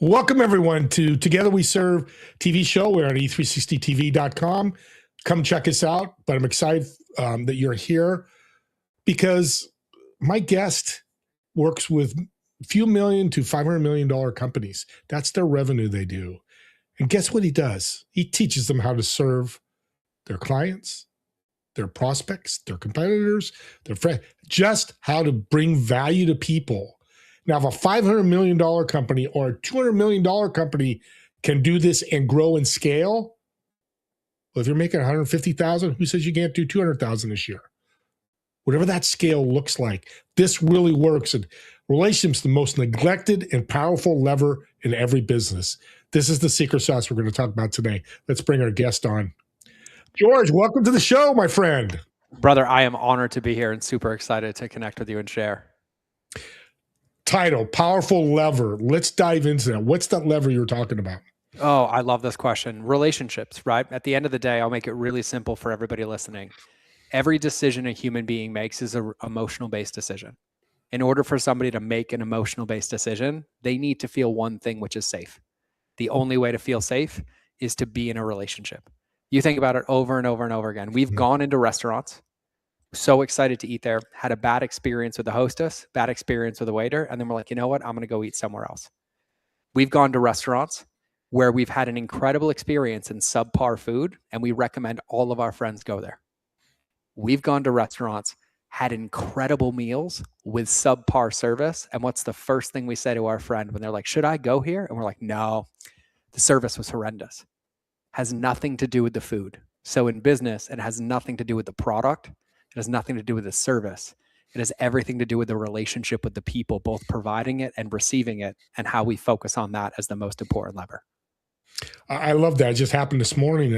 Welcome, everyone, to Together We Serve TV show. We're on e360tv.com. Come check us out. But I'm excited that you're here because my guest works with a few million to $500 million companies. That's their revenue they do. And guess what he does? He teaches them how to serve their clients, their prospects, their competitors, their friends, just how to bring value to people. Now, if a $500 million company or a $200 million company can do this and grow and scale, well, if you're making $150,000, who says you can't do $200,000 this year? Whatever that scale looks like, this really works. And relationships, the most neglected and powerful lever in every business. This is the secret sauce we're going to talk about today. Let's bring our guest on. George, welcome to the show, my friend. Brother, I am honored to be here and super excited to connect with you and share. Title, powerful lever. Let's dive into that. What's that lever you're talking about? Oh, I love this question. Relationships, right? At the end of the day, I'll make it really simple for everybody listening. Every decision a human being makes is an emotional-based decision. In order for somebody to make an emotional-based decision, they need to feel one thing, which is safe. The only way to feel safe is to be in a relationship. You think about it over and over and over again. We've gone into restaurants, so excited to eat there, had a bad experience with the hostess, bad experience with the waiter, and then we're like, you know what? I'm going to go eat somewhere else. We've gone to restaurants where we've had an incredible experience in subpar food, and we recommend all of our friends go there. We've gone to restaurants, had incredible meals with subpar service, and what's the first thing we say to our friend when they're like, should I go here? And we're like, no, the service was horrendous. Has nothing to do with the food. So in business, it has nothing to do with the product. It has nothing to do with the service. It has everything to do with the relationship with the people, both providing it and receiving it, and how we focus on that as the most important lever. I love that. It just happened this morning.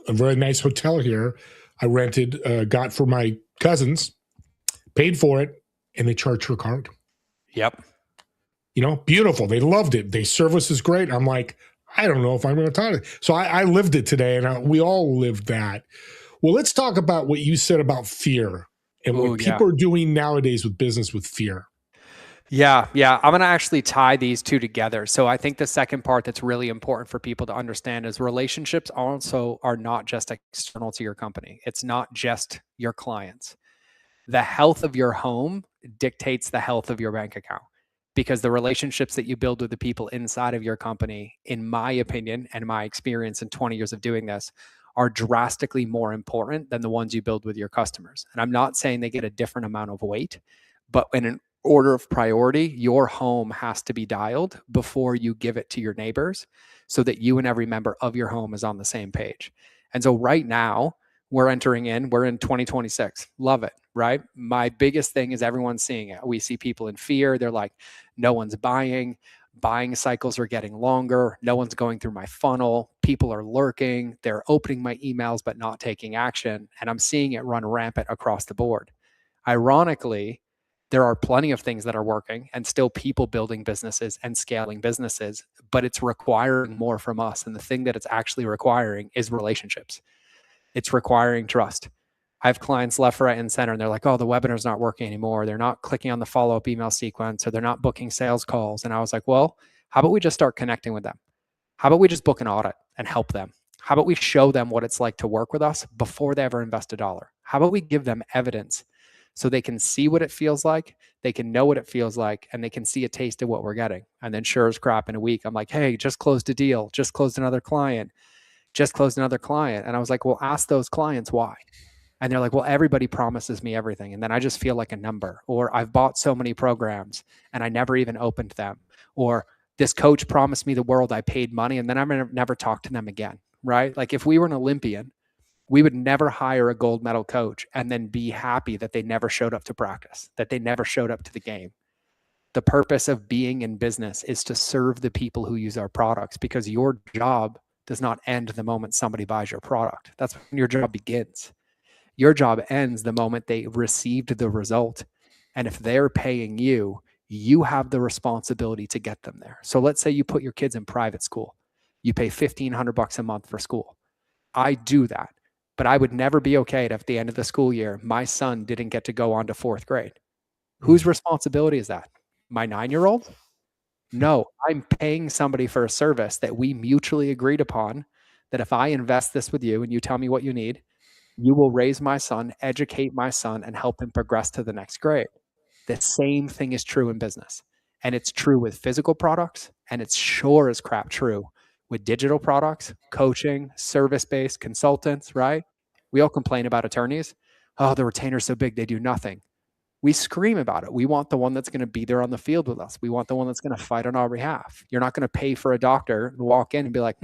A very nice hotel here I rented, got for my cousins, paid for it, and they charged her card. Yep. You know, beautiful. They loved it. They service is great. I'm like, I don't know if I'm going to talk it. So I lived it today, and we all lived that. Well, let's talk about what you said about fear and what people are doing nowadays with business with fear. Yeah. I'm going to actually tie these two together. So I think the second part that's really important for people to understand is relationships also are not just external to your company. It's not just your clients. The health of your home dictates the health of your bank account, because the relationships that you build with the people inside of your company, in my opinion and my experience in 20 years of doing this, are drastically more important than the ones you build with your customers. And I'm not saying they get a different amount of weight, but in an order of priority, your home has to be dialed before you give it to your neighbors so that you and every member of your home is on the same page. And so right now, we're in 2026. Love it, right? My biggest thing is everyone's seeing it. We see people in fear. They're like, no one's buying. Buying cycles are getting longer. No one's going through my funnel. People are lurking. They're opening my emails, but not taking action. And I'm seeing it run rampant across the board. Ironically, there are plenty of things that are working and still people building businesses and scaling businesses, but it's requiring more from us. And the thing that it's actually requiring is relationships. It's requiring trust. I have clients left, right, and center, and they're like, oh, the webinar's not working anymore. They're not clicking on the follow-up email sequence, or they're not booking sales calls. And I was like, well, how about we just start connecting with them? How about we just book an audit and help them? How about we show them what it's like to work with us before they ever invest $1? How about we give them evidence so they can see what it feels like, they can know what it feels like, and they can see a taste of what we're getting? And then sure as crap, in a week, I'm like, hey, just closed a deal, just closed another client. And I was like, well, ask those clients why. And they're like, well, everybody promises me everything. And then I just feel like a number. Or I've bought so many programs and I never even opened them. Or this coach promised me the world, I paid money, and then I'm going to never talk to them again, right? Like if we were an Olympian, we would never hire a gold medal coach and then be happy that they never showed up to practice, that they never showed up to the game. The purpose of being in business is to serve the people who use our products, because your job does not end the moment somebody buys your product. That's when your job begins. Your job ends the moment they received the result. And if they're paying you, you have the responsibility to get them there. So let's say you put your kids in private school. You pay $1,500 a month for school. I do that, but I would never be okay if at the end of the school year, my son didn't get to go on to 4th grade. Whose responsibility is that? My 9-year-old? No, I'm paying somebody for a service that we mutually agreed upon, that if I invest this with you and you tell me what you need, you will raise my son, educate my son, and help him progress to the next grade. The same thing is true in business. And it's true with physical products, and it's sure as crap true with digital products, coaching, service-based consultants, right? We all complain about attorneys. Oh, the retainer's so big, they do nothing. We scream about it. We want the one that's going to be there on the field with us. We want the one that's going to fight on our behalf. You're not going to pay for a doctor to walk in and be like,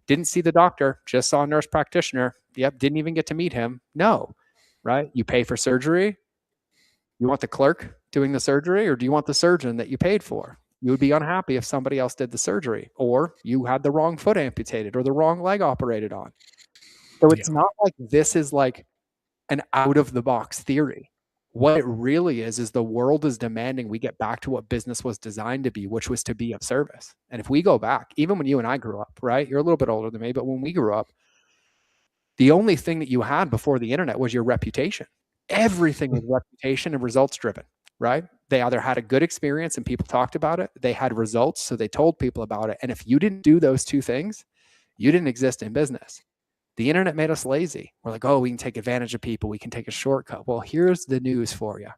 didn't see the doctor, just saw a nurse practitioner. Yep, didn't even get to meet him. No, right? You pay for surgery. You want the clerk doing the surgery, or do you want the surgeon that you paid for? You would be unhappy if somebody else did the surgery, or you had the wrong foot amputated or the wrong leg operated on. So it's not like this is like an out of the box theory. What it really is the world is demanding we get back to what business was designed to be, which was to be of service. And if we go back, even when you and I grew up, right? You're a little bit older than me, but when we grew up, the only thing that you had before the internet was your reputation. Everything was reputation and results driven, right? They either had a good experience and people talked about it, they had results, so they told people about it. And if you didn't do those two things, you didn't exist in business. The internet made us lazy. We're like, oh, we can take advantage of people. We can take a shortcut. Well, here's the news for you.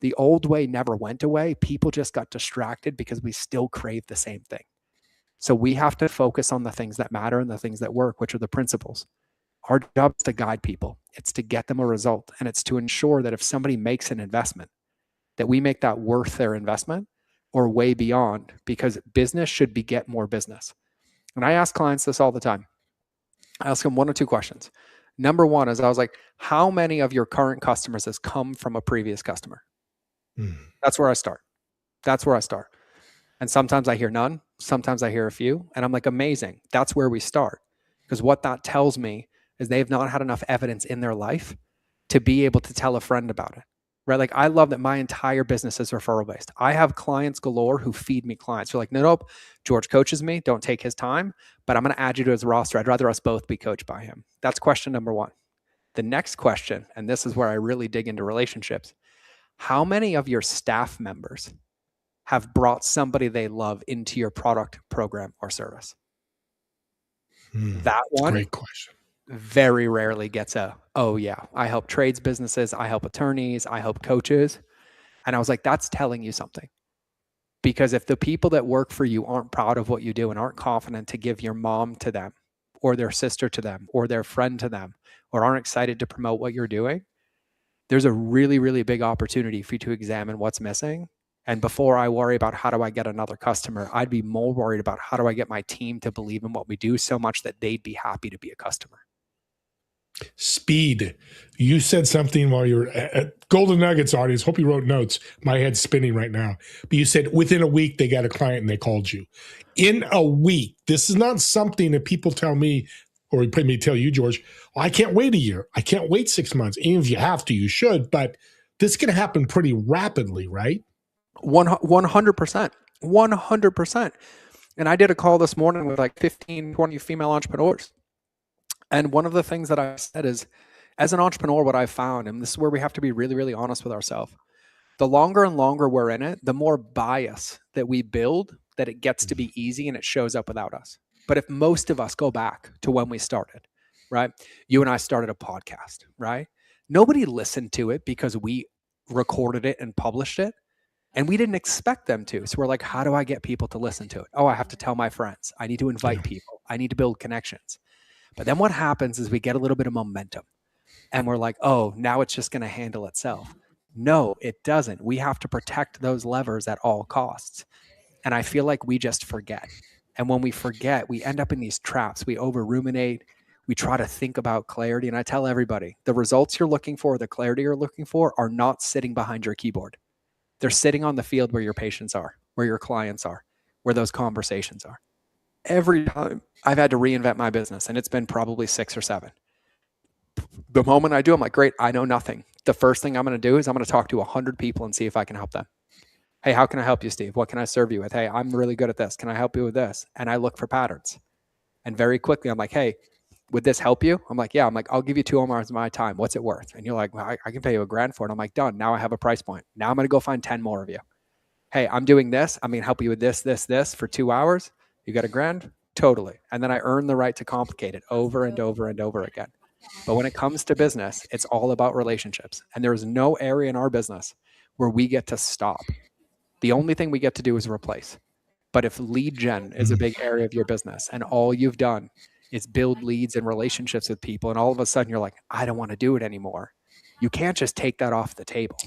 The old way never went away. People just got distracted because we still crave the same thing. So we have to focus on the things that matter and the things that work, which are the principles. Our job is to guide people. It's to get them a result. And it's to ensure that if somebody makes an investment, that we make that worth their investment or way beyond, because business should beget more business. And I ask clients this all the time. I ask them one or two questions. Number one is, I was like, how many of your current customers has come from a previous customer? That's where I start. And sometimes I hear none. Sometimes I hear a few. And I'm like, amazing. That's where we start. Because what that tells me is they've not had enough evidence in their life to be able to tell a friend about it. Right? Like, I love that my entire business is referral based. I have clients galore who feed me clients. They're like, nope, George coaches me. Don't take his time, but I'm going to add you to his roster. I'd rather us both be coached by him. That's question number one. The next question, and this is where I really dig into relationships. How many of your staff members have brought somebody they love into your product, program, or service? That one, great question, very rarely gets oh yeah, I help trades businesses, I help attorneys, I help coaches. And I was like, that's telling you something. Because if the people that work for you aren't proud of what you do and aren't confident to give your mom to them, or their sister to them, or their friend to them, or aren't excited to promote what you're doing, there's a really, really big opportunity for you to examine what's missing. And before I worry about how do I get another customer, I'd be more worried about how do I get my team to believe in what we do so much that they'd be happy to be a customer. Speed. You said something while you're at Golden Nuggets audience. Hope you wrote notes. My head's spinning right now. But you said within a week they got a client and they called you. In a week. This is not something that people tell me, or me tell you, George, I can't wait a year. I can't wait 6 months. Even if you have to, you should. But this can happen pretty rapidly, right? 100%. 100%. And I did a call this morning with like 15, 20 female entrepreneurs. And one of the things that I said is, as an entrepreneur, what I've found, and this is where we have to be really, really honest with ourselves, the longer and longer we're in it, the more bias that we build, that it gets to be easy and it shows up without us. But if most of us go back to when we started, right? You and I started a podcast, right? Nobody listened to it because we recorded it and published it. And we didn't expect them to. So we're like, how do I get people to listen to it? Oh, I have to tell my friends. I need to invite people. I need to build connections. But then what happens is we get a little bit of momentum and we're like, oh, now it's just going to handle itself. No, it doesn't. We have to protect those levers at all costs. And I feel like we just forget. And when we forget, we end up in these traps. We over ruminate. We try to think about clarity. And I tell everybody, the results you're looking for, the clarity you're looking for, are not sitting behind your keyboard. They're sitting on the field where your patients are, where your clients are, where those conversations are. Every time I've had to reinvent my business, and it's been probably 6 or 7. The moment I do, I'm like, great, I know nothing. The first thing I'm going to do is I'm going to talk to 100 people and see if I can help them. Hey, how can I help you, Steve? What can I serve you with? Hey, I'm really good at this. Can I help you with this? And I look for patterns. And very quickly, I'm like, hey, would this help you? I'm like, yeah. I'm like, I'll give you 2 hours of my time. What's it worth? And you're like, well, I can pay you $1,000 for it. I'm like, done. Now I have a price point. Now I'm going to go find 10 more of you. Hey, I'm doing this. I'm going to help you with this for 2 hours. You got $1,000? Totally. And then I earn the right to complicate it over and over and over again. But when it comes to business, it's all about relationships. And there is no area in our business where we get to stop. The only thing we get to do is replace. But if lead gen is a big area of your business and all you've done is build leads and relationships with people, and all of a sudden you're like, I don't want to do it anymore, you can't just take that off the table.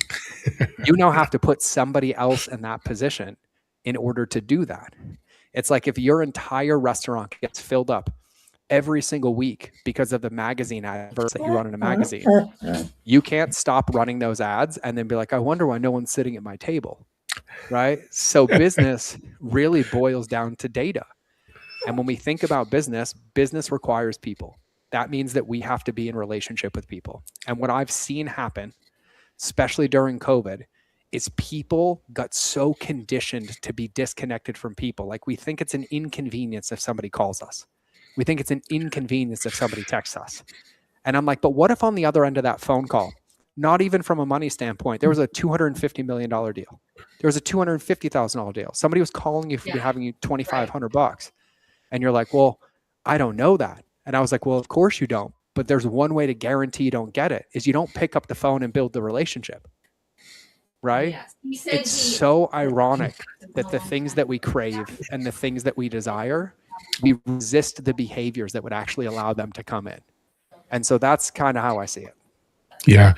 You now have to put somebody else in that position in order to do that. It's like if your entire restaurant gets filled up every single week because of the magazine adverts that you run in a magazine, you can't stop running those ads and then be like, I wonder why no one's sitting at my table, right? So business really boils down to data. And when we think about business, business requires people. That means that we have to be in relationship with people. And what I've seen happen, especially during COVID, is people got so conditioned to be disconnected from people. Like we think it's an inconvenience if somebody calls us. We think it's an inconvenience if somebody texts us. And I'm like, but what if on the other end of that phone call, not even from a money standpoint, there was a $250 million deal. There was a $250,000 deal. Somebody was calling you for having you $2,500. And you're like, well, I don't know that. And I was like, well, of course you don't. But there's one way to guarantee you don't get it is you don't pick up the phone and build the relationship. Right? It's so ironic that the things that we crave and the things that we desire, we resist the behaviors that would actually allow them to come in. And so that's kind of how I see it. Yeah.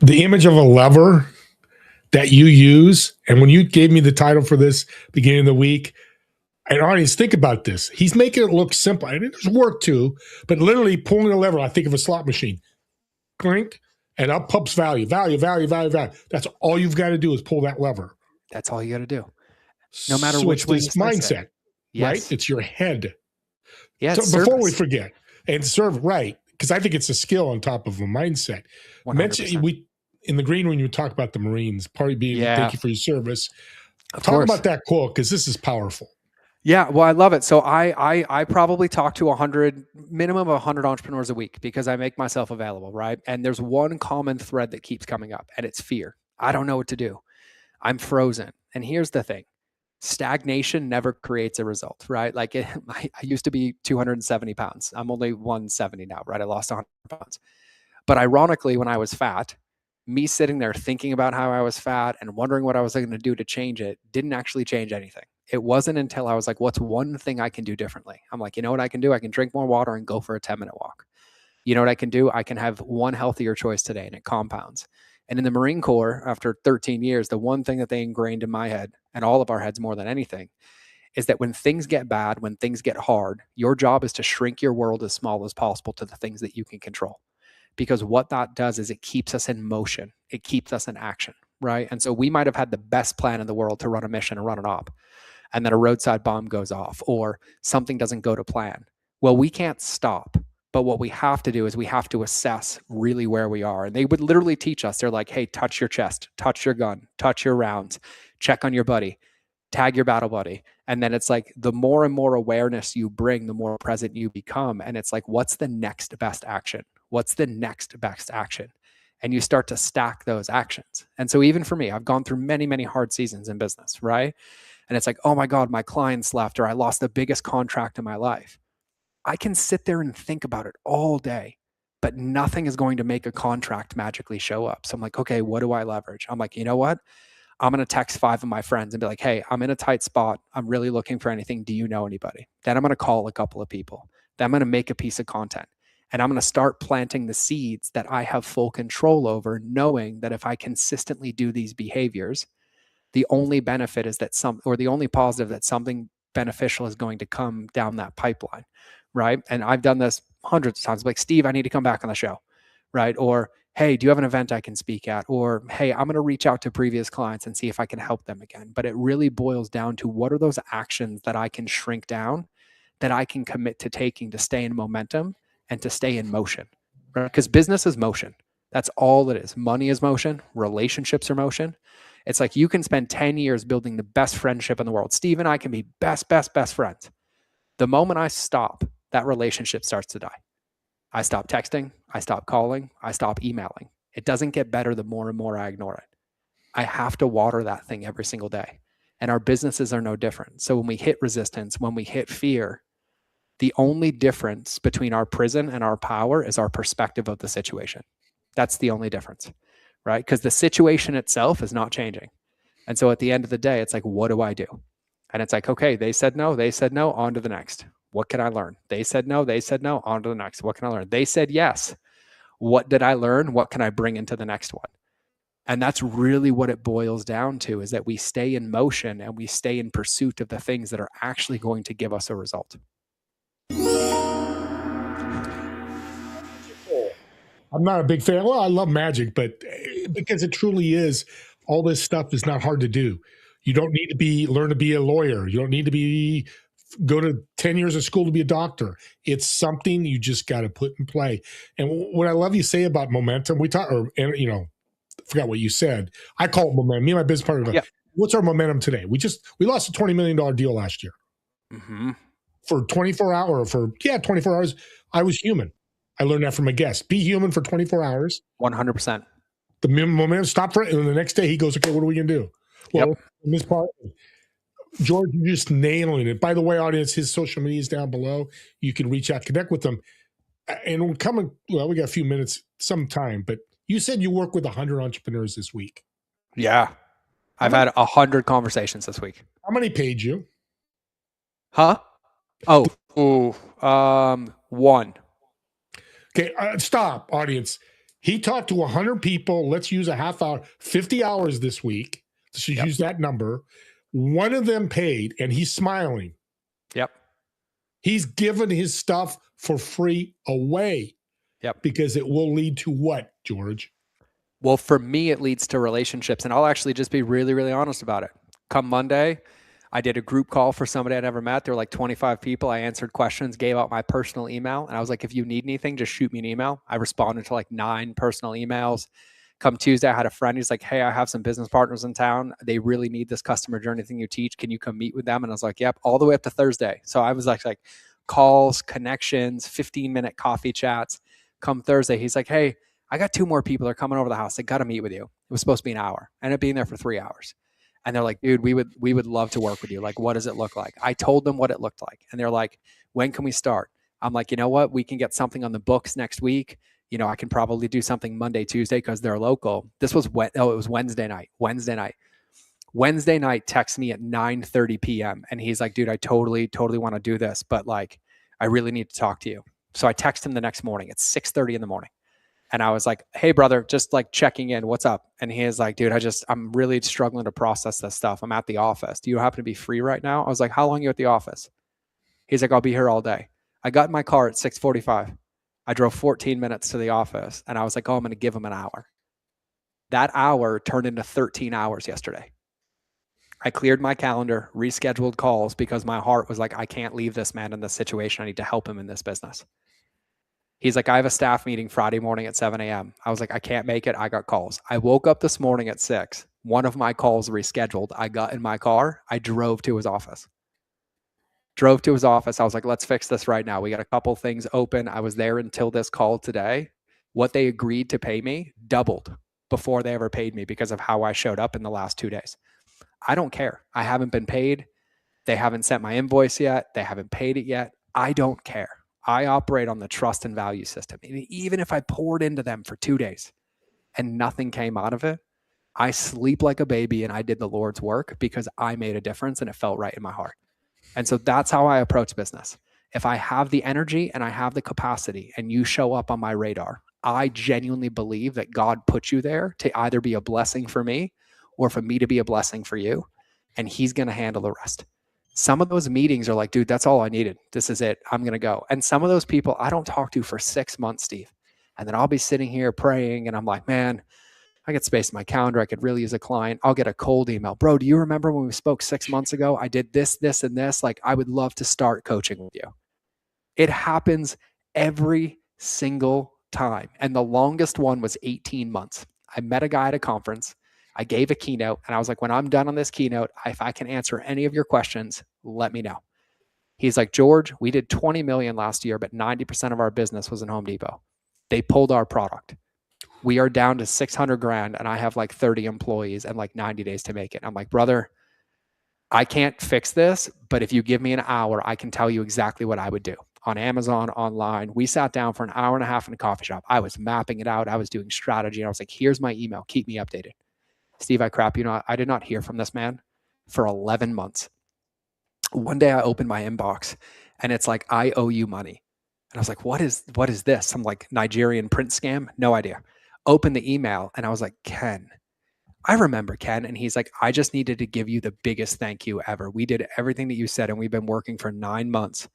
The image of a lever that you use, and when you gave me the title for this beginning of the week, and audience, think about this. He's making it look simple. And there's work too, but literally pulling a lever, I think of a slot machine. Clink, and up pumps value. That's all you've got to do is pull that lever. That's all you got to do. No matter so which way it's this mindset, yes. Right? It's your head. Yeah. So before we forget, and serve right, because I think it's a skill on top of a mindset. 100%. Mention we in the green when you talk about the Marines, part of being thank you for your service. Talk about that quote because this is powerful. Yeah, well, I love it. So I probably talk to 100, minimum of 100 entrepreneurs a week because I make myself available, right? And there's one common thread that keeps coming up, and it's fear. I don't know what to do. I'm frozen. And here's the thing. Stagnation never creates a result, right? Like I used to be 270 pounds. I'm only 170 now, right? I lost 100 pounds. But ironically, when I was fat, me sitting there thinking about how I was fat and wondering what I was going to do to change it didn't actually change anything. It wasn't until I was like, what's one thing I can do differently? I'm like, you know what I can do? I can drink more water and go for a 10-minute walk. You know what I can do? I can have one healthier choice today and it compounds. And in the Marine Corps, after 13 years, the one thing that they ingrained in my head and all of our heads more than anything is that when things get bad, when things get hard, your job is to shrink your world as small as possible to the things that you can control. Because what that does is it keeps us in motion. It keeps us in action, right? And so we might have had the best plan in the world to run a mission and run an op, and then a roadside bomb goes off or something doesn't go to plan. Well, we can't stop. But what we have to do is we have to assess really where we are. And they would literally teach us. They're like, hey, touch your chest, touch your gun, touch your rounds, check on your buddy, tag your battle buddy. And then it's like the more and more awareness you bring, the more present you become. And it's like, what's the next best action? What's the next best action? And you start to stack those actions. And so even for me, I've gone through many, many hard seasons in business, right? And it's like, oh my God, my clients left, or I lost the biggest contract in my life. I can sit there and think about it all day, but nothing is going to make a contract magically show up. So I'm like, okay, what do I leverage? I'm like, you know what? I'm going to text 5 of my friends and be like, hey, I'm in a tight spot. I'm really looking for anything. Do you know anybody? Then I'm going to call a couple of people. Then I'm going to make a piece of content. And I'm going to start planting the seeds that I have full control over, knowing that if I consistently do these behaviors, the only benefit is that the only positive that something beneficial is going to come down that pipeline, right? And I've done this hundreds of times. Like, Steve, I need to come back on the show, right? Or, hey, do you have an event I can speak at? Or, hey, I'm going to reach out to previous clients and see if I can help them again. But it really boils down to what are those actions that I can shrink down, that I can commit to taking to stay in momentum and to stay in motion, right? Because business is motion. That's all it is. Money is motion. Relationships are motion. It's like you can spend 10 years building the best friendship in the world. Steve and I can be best friends. The moment I stop, that relationship starts to die. I stop texting, I stop calling, I stop emailing. It doesn't get better the more and more I ignore it. I have to water that thing every single day. And our businesses are no different. So when we hit resistance, when we hit fear, the only difference between our prison and our power is our perspective of the situation. That's the only difference, right? Because the situation itself is not changing. And so at the end of the day, it's like, what do I do? And it's like, okay, they said no, on to the next. What can I learn? They said no, on to the next. What can I learn? They said yes. What did I learn? What can I bring into the next one? And that's really what it boils down to, is that we stay in motion and we stay in pursuit of the things that are actually going to give us a result. I'm not a big fan. Well, I love magic, but because it truly is, all this stuff is not hard to do. You don't need to learn to be a lawyer. You don't need to go to 10 years of school to be a doctor. It's something you just got to put in play. And what I love you say about momentum, forgot what you said. I call it momentum. Me and my business partner, Yep. What's our momentum today? We lost a $20 million deal last year. Mm-hmm. For 24 hours, I was human. I learned that from a guest. Be human for 24 hours. 100%. The momentum stopped for it. And the next day he goes, okay, what are we going to do? Well, in this part, George, you're just nailing it. By the way, audience, his social media is down below. You can reach out, connect with them. And we got a few minutes, some time, but you said you work with 100 entrepreneurs this week. Yeah. I've had 100 conversations this week. How many paid you? Huh? One. Okay, stop, audience. He talked to 100 people. Let's use a half hour, 50 hours this week. Let's use that number. One of them paid, and he's smiling. Yep. He's given his stuff for free away. Yep. Because it will lead to what, George? Well, for me, it leads to relationships. And I'll actually just be really, really honest about it. Come Monday, I did a group call for somebody I never met. There were like 25 people. I answered questions, gave out my personal email. And I was like, if you need anything, just shoot me an email. I responded to like 9 personal emails. Come Tuesday, I had a friend. He's like, hey, I have some business partners in town. They really need this customer journey thing you teach. Can you come meet with them? And I was like, yep, all the way up to Thursday. So I was like calls, connections, 15-minute coffee chats. Come Thursday, he's like, hey, I got 2 more people. They're coming over the house. They got to meet with you. It was supposed to be an hour. I ended up being there for 3 hours. And they're like, dude, we would love to work with you. Like, what does it look like? I told them what it looked like. And they're like, when can we start? I'm like, you know what? We can get something on the books next week. You know, I can probably do something Monday, Tuesday, because they're local. This was it was Wednesday night. Wednesday night texts me at 9:30 p.m. And he's like, dude, I totally want to do this, but like, I really need to talk to you. So I text him the next morning. It's 6:30 in the morning. And I was like, hey, brother, just like checking in. What's up? And he is like, dude, I'm really struggling to process this stuff. I'm at the office. Do you happen to be free right now? I was like, how long are you at the office? He's like, I'll be here all day. I got in my car at 6:45. I drove 14 minutes to the office. And I was like, oh, I'm going to give him an hour. That hour turned into 13 hours yesterday. I cleared my calendar, rescheduled calls because my heart was like, I can't leave this man in this situation. I need to help him in this business. He's like, I have a staff meeting Friday morning at 7 a.m. I was like, I can't make it. I got calls. I woke up this morning at 6. One of my calls rescheduled. I got in my car. I drove to his office. I was like, let's fix this right now. We got a couple things open. I was there until this call today. What they agreed to pay me doubled before they ever paid me because of how I showed up in the last 2 days. I don't care. I haven't been paid. They haven't sent my invoice yet. They haven't paid it yet. I don't care. I operate on the trust and value system. And even if I poured into them for 2 days and nothing came out of it, I sleep like a baby and I did the Lord's work because I made a difference and it felt right in my heart. And so that's how I approach business. If I have the energy and I have the capacity and you show up on my radar, I genuinely believe that God put you there to either be a blessing for me or for me to be a blessing for you. And he's going to handle the rest. Some of those meetings are like, dude, that's all I needed. This is it. I'm going to go. And some of those people I don't talk to for 6 months, Steve. And then I'll be sitting here praying and I'm like, man, I get space in my calendar. I could really use a client. I'll get a cold email. Bro, do you remember when we spoke 6 months ago? I did this, this, and this. Like, I would love to start coaching with you. It happens every single time. And the longest one was 18 months. I met a guy at a conference. I gave a keynote and I was like, when I'm done on this keynote, if I can answer any of your questions, let me know. He's like, George, we did 20 million last year, but 90% of our business was in Home Depot. They pulled our product. We are down to 600 grand and I have like 30 employees and like 90 days to make it. I'm like, brother, I can't fix this, but if you give me an hour, I can tell you exactly what I would do on Amazon, online. We sat down for an hour and a half in a coffee shop. I was mapping it out. I was doing strategy. And I was like, here's my email. Keep me updated. Steve, I crap you not. I did not hear from this man for 11 months. One day I opened my inbox and it's like, I owe you money. And I was like, what is this? Some like Nigerian print scam? No idea. Open the email and I was like, Ken. I remember Ken. And he's like, I just needed to give you the biggest thank you ever. We did everything that you said and we've been working for 9 months.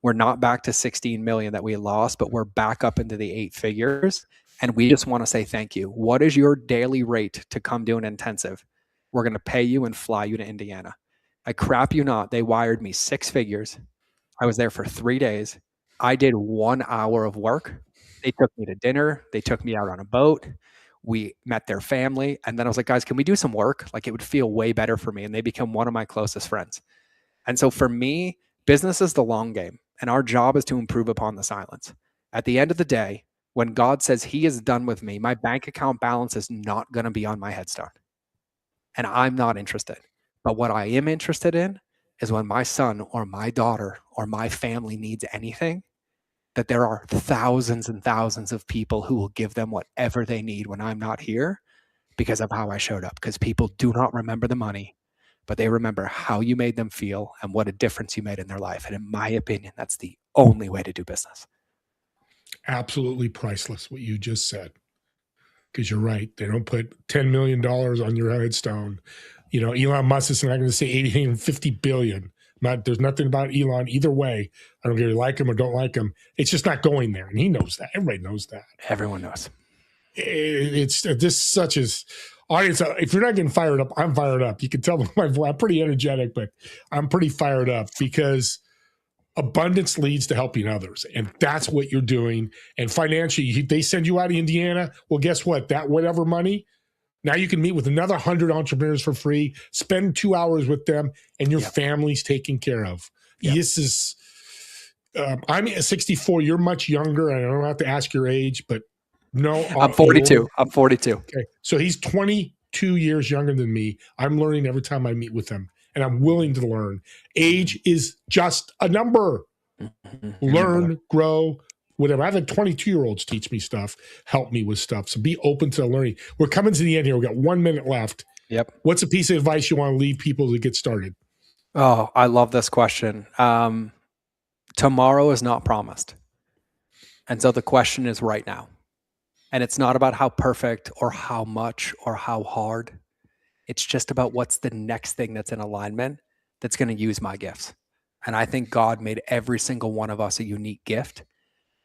We're not back to 16 million that we lost, but we're back up into the 8 figures. And we just want to say thank you. What is your daily rate to come do an intensive? We're going to pay you and fly you to Indiana. I crap you not. They wired me 6 figures. I was there for 3 days. I did 1 hour of work. They took me to dinner. They took me out on a boat. We met their family. And then I was like, guys, can we do some work? Like it would feel way better for me. And they become one of my closest friends. And so for me, business is the long game. And our job is to improve upon the silence. At the end of the day, when God says he is done with me, my bank account balance is not going to be on my headstone. And I'm not interested. But what I am interested in is when my son or my daughter or my family needs anything, that there are thousands and thousands of people who will give them whatever they need when I'm not here because of how I showed up. Because people do not remember the money, but they remember how you made them feel and what a difference you made in their life. And in my opinion, that's the only way to do business. Absolutely priceless what you just said. Because you're right. They don't put $10 million on your headstone. You know, Elon Musk is not going to say 850 billion. There's nothing about Elon either way. I don't care if you like him or don't like him. It's just not going there. And he knows that. Everybody knows that. Everyone knows. It's this such as audience. If you're not getting fired up, I'm fired up. You can tell my voice. I'm pretty energetic, but I'm pretty fired up because abundance leads to helping others. And that's what you're doing. And financially, they send you out of Indiana. Well, guess what? That whatever money, now you can meet with another 100 entrepreneurs for free, spend 2 hours with them, and your family's taken care of. This is, I'm 64. You're much younger. And I don't have to ask your age, but no. I'm 42. I'm 42. Okay. So he's 22 years younger than me. I'm learning every time I meet with him. And I'm willing to learn. Age is just a number. Learn, grow, whatever. I've had 22-year-olds teach me stuff, help me with stuff. So be open to learning. We're coming to the end here. We've got 1 minute left. Yep. What's a piece of advice you want to leave people to get started? Oh, I love this question. Tomorrow is not promised. And so the question is right now. And it's not about how perfect or how much or how hard. It's just about what's the next thing that's in alignment that's going to use my gifts. And I think God made every single one of us a unique gift,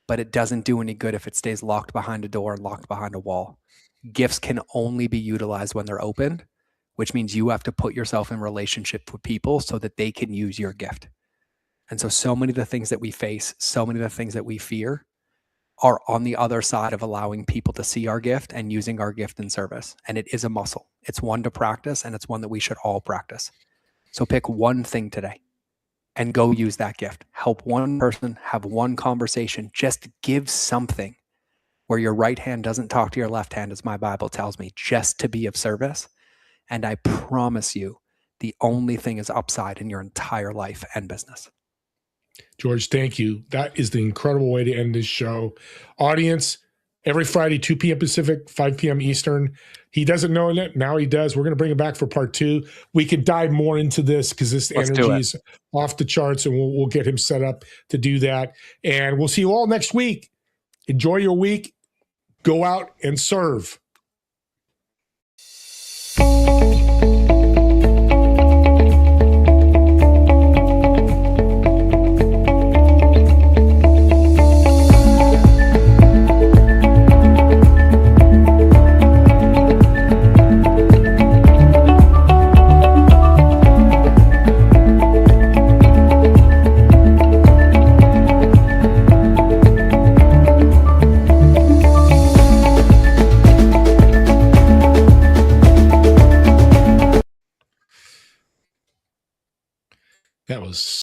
but it doesn't do any good if it stays locked behind a door and locked behind a wall. Gifts can only be utilized when they're opened, which means you have to put yourself in relationship with people so that they can use your gift. And so many of the things that we face, so many of the things that we fear are on the other side of allowing people to see our gift and using our gift in service. And it is a muscle. It's one to practice, and it's one that we should all practice. So pick one thing today and go use that gift. Help one person, have one conversation, just give something where your right hand doesn't talk to your left hand, as my Bible tells me, just to be of service. And I promise you, the only thing is upside in your entire life and business. George, thank you. That is the incredible way to end this show. Audience, every Friday, 2 p.m. Pacific, 5 p.m. Eastern. He doesn't know it. Now he does. We're going to bring him back for part 2. We can dive more into this because this energy is off the charts, and we'll get him set up to do that. And we'll see you all next week. Enjoy your week. Go out and serve. That was